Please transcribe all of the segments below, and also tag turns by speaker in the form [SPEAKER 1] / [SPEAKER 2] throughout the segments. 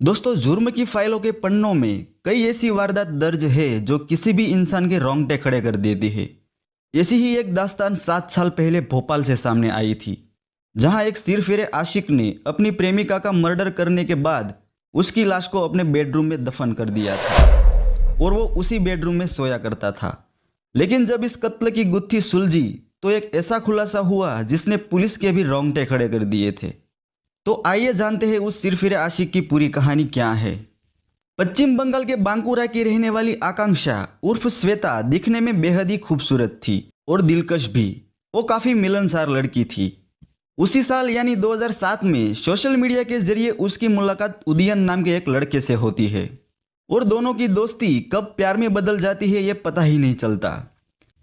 [SPEAKER 1] दोस्तों, जुर्म की फाइलों के पन्नों में कई ऐसी वारदात दर्ज है जो किसी भी इंसान के रोंगटे खड़े कर देती है। ऐसी ही एक दास्तान 7 साल पहले भोपाल से सामने आई थी, जहां एक सिरफिरे आशिक ने अपनी प्रेमिका का मर्डर करने के बाद उसकी लाश को अपने बेडरूम में दफन कर दिया था और वो उसी बेडरूम में सोया करता था। लेकिन जब इस कत्ल की गुत्थी सुलझी तो एक ऐसा खुलासा हुआ जिसने पुलिस के भी रोंगटे खड़े कर दिए थे। तो आइए जानते हैं उस सिरफिरे आशिक की पूरी कहानी क्या है। पश्चिम बंगाल के बांकुरा की रहने वाली आकांक्षा उर्फ श्वेता दिखने में बेहद ही खूबसूरत थी और दिलकश भी। वो काफी मिलनसार लड़की थी। उसी साल यानी 2007 में सोशल मीडिया के जरिए उसकी मुलाकात उदयन नाम के एक लड़के से होती है और दोनों की दोस्ती कब प्यार में बदल जाती है ये पता ही नहीं चलता।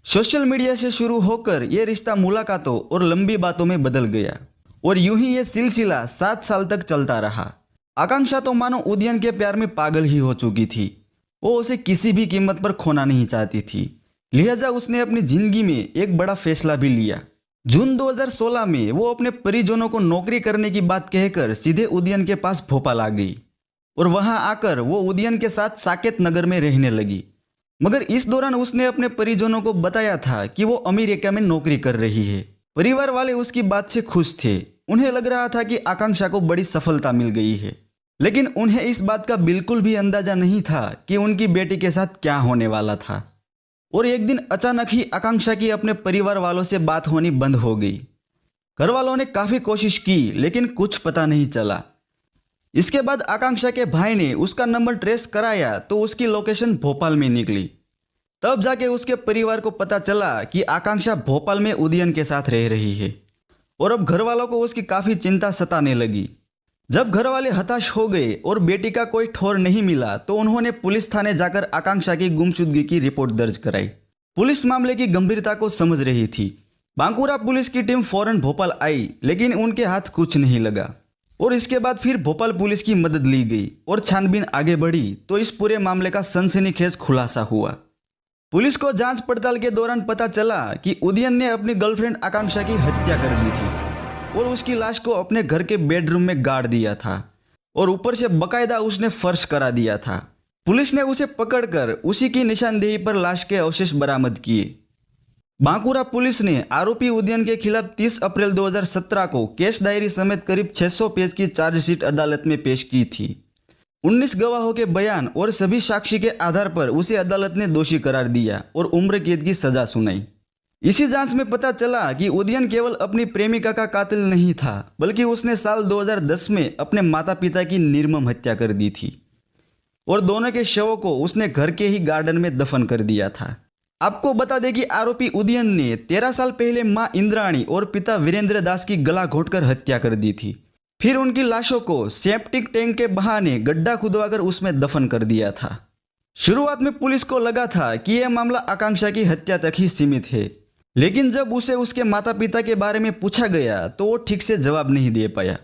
[SPEAKER 1] सोशल मीडिया से शुरू होकर यह रिश्ता मुलाकातों और लंबी बातों में बदल गया और यूं ही ये सिलसिला 7 साल तक चलता रहा। आकांक्षा तो मानो उदयन के प्यार में पागल ही हो चुकी थी। वो उसे किसी भी कीमत पर खोना नहीं चाहती थी, लिहाजा उसने अपनी जिंदगी में एक बड़ा फैसला भी लिया। जून 2016 में वो अपने परिजनों को नौकरी करने की बात कहकर सीधे उदयन के पास भोपाल आ गई और वहां आकर वो उदयन के साथ साकेत नगर में रहने लगी। मगर इस दौरान उसने अपने परिजनों को बताया था कि वो अमेरिका में नौकरी कर रही है। परिवार वाले उसकी बात से खुश थे। उन्हें लग रहा था कि आकांक्षा को बड़ी सफलता मिल गई है, लेकिन उन्हें इस बात का बिल्कुल भी अंदाजा नहीं था कि उनकी बेटी के साथ क्या होने वाला था। और एक दिन अचानक ही आकांक्षा की अपने परिवार वालों से बात होनी बंद हो गई। घर वालों ने काफी कोशिश की लेकिन कुछ पता नहीं चला। इसके बाद आकांक्षा के भाई ने उसका नंबर ट्रेस कराया तो उसकी लोकेशन भोपाल में निकली। तब जाके उसके परिवार को पता चला कि आकांक्षा भोपाल में उदयन के साथ रह रही है और अब घर वालों को उसकी काफी चिंता सताने लगी। जब घर वाले हताश हो गए और बेटी का कोई ठौर नहीं मिला तो उन्होंने पुलिस थाने जाकर आकांक्षा की गुमशुदगी की रिपोर्ट दर्ज कराई। पुलिस मामले की गंभीरता को समझ रही थी। बांकुरा पुलिस की टीम फौरन भोपाल आई, लेकिन उनके हाथ कुछ नहीं लगा और इसके बाद फिर भोपाल पुलिस की मदद ली गई और छानबीन आगे बढ़ी तो इस पूरे मामले का सनसनीखेज खुलासा हुआ। पुलिस को जांच पड़ताल के दौरान पता चला कि उदयन ने अपनी गर्लफ्रेंड आकांक्षा की हत्या कर दी थी और उसकी लाश को अपने घर के बेडरूम में गाड़ दिया था और ऊपर से बकायदा उसने फर्श करा दिया था। पुलिस ने उसे पकड़कर उसी की निशानदेही पर लाश के अवशेष बरामद किए। बांकुरा पुलिस ने आरोपी उदयन के खिलाफ 30 अप्रैल 2017 को केस डायरी समेत करीब 600 पेज की चार्जशीट अदालत में पेश की थी। 19 गवाहों के बयान और सभी साक्षी के आधार पर उसे अदालत ने दोषी करार दिया और उम्र कैद की सजा सुनाई। इसी जांच में पता चला कि उदयन केवल अपनी प्रेमिका का कातिल नहीं था, बल्कि उसने साल 2010 में अपने माता पिता की निर्मम हत्या कर दी थी और दोनों के शवों को उसने घर के ही गार्डन में दफन कर दिया था। आपको बता दें कि आरोपी उदयन ने 13 साल पहले मां इंद्राणी और पिता वीरेंद्र दास की गला घोटकर हत्या कर दी थी। फिर उनकी लाशों को सेप्टिक टैंक के बहाने गड्ढा खुदवाकर उसमें दफन कर दिया था। शुरुआत में पुलिस को लगा था कि यह मामला आकांक्षा की हत्या तक ही सीमित है, लेकिन जब उसे उसके माता पिता के बारे में पूछा गया तो वो ठीक से जवाब नहीं दे पाया।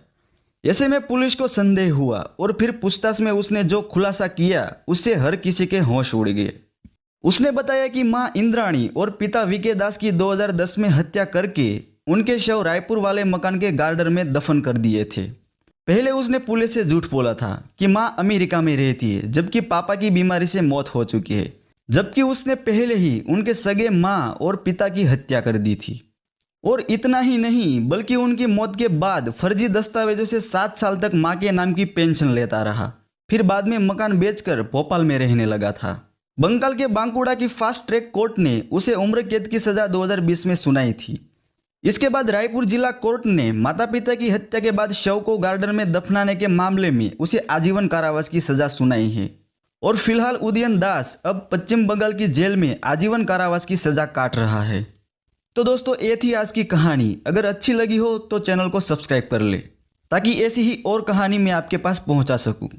[SPEAKER 1] ऐसे में पुलिस को संदेह हुआ और फिर पूछताछ में उसने जो खुलासा किया उससे हर किसी के होश उड़ गए। उसने बताया कि मां इंद्राणी और पिता वीके दास की 2010 में हत्या करके उनके शव रायपुर वाले मकान के गार्डन में दफन कर दिए थे। पहले उसने पुलिस से झूठ बोला था कि मां अमेरिका में रहती है, जबकि पापा की बीमारी से मौत हो चुकी है, जबकि उसने पहले ही उनके सगे मां और पिता की हत्या कर दी थी। और इतना ही नहीं, बल्कि उनकी मौत के बाद फर्जी दस्तावेजों से 7 साल तक मां के नाम की पेंशन लेता रहा। फिर बाद में मकान बेचकर भोपाल में रहने लगा था। बंगाल के बांकुड़ा की फास्ट ट्रैक कोर्ट ने उसे उम्र कैद की सजा 2020 में सुनाई थी। इसके बाद रायपुर जिला कोर्ट ने माता पिता की हत्या के बाद शव को गार्डन में दफनाने के मामले में उसे आजीवन कारावास की सजा सुनाई है और फिलहाल उदयन दास अब पश्चिम बंगाल की जेल में आजीवन कारावास की सजा काट रहा है। तो दोस्तों, ये थी आज की कहानी। अगर अच्छी लगी हो तो चैनल को सब्सक्राइब कर ले ताकि ऐसी ही और कहानी मैं आपके पास पहुंचा सकूं।